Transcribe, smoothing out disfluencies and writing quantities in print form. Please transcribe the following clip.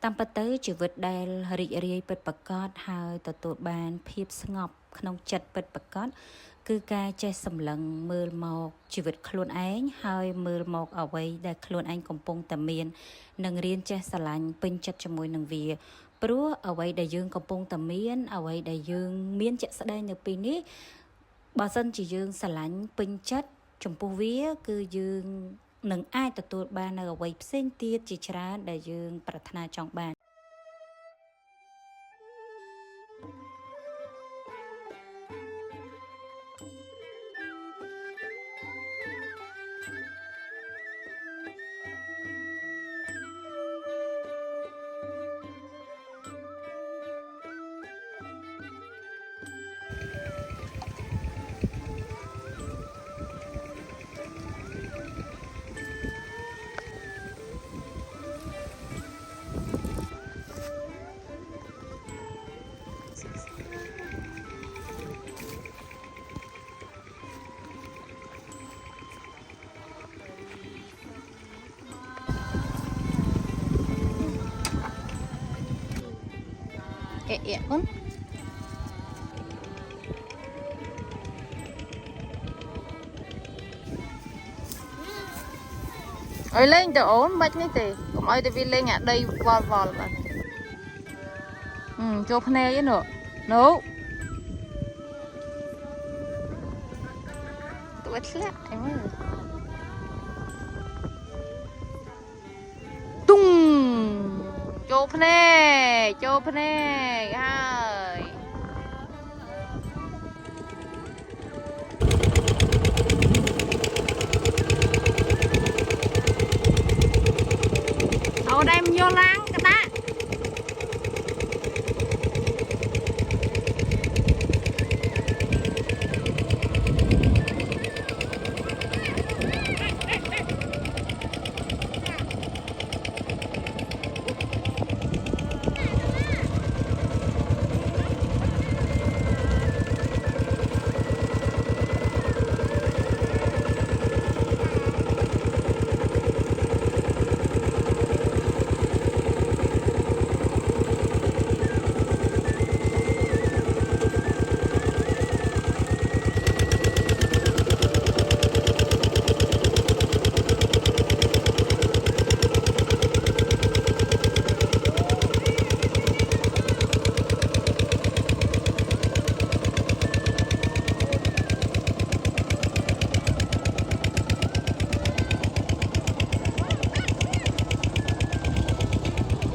តាមពិតទៅជីវិតដែលរីករាយពិតប្រាកដហើយទទួលបានភាពស្ងប់ក្នុងចិត្តពិតប្រាកដគឺការចេះសម្លឹងមើលមកជីវិតខ្លួនឯងហើយមើលមកអ្វីដែលខ្លួនឯងកំពុងតែមាននិងរៀនចេះស្រឡាញ់ពេញចិត្តជាមួយនឹងវាព្រោះអ្វីដែលយើងកំពុងតែមានអ្វីដែលយើងមានជាក់ស្ដែងនៅពេលនេះបើសិនជាយើងស្រឡាញ់ពេញចិត្តចំពោះវាគឺយើងនឹងអាចទទួលបាននៅអ្វីផ្សេងទៀតជាច្រើនដែលយើងប្រាថ្នាចង់បានpun ơi lên từ ổn bách này thì cũng ơi từ vì lên à đây vol vol mà chụp nè chứ nữa nấu tụi lạ em ơi tung chụp nè hai ở đây vô láng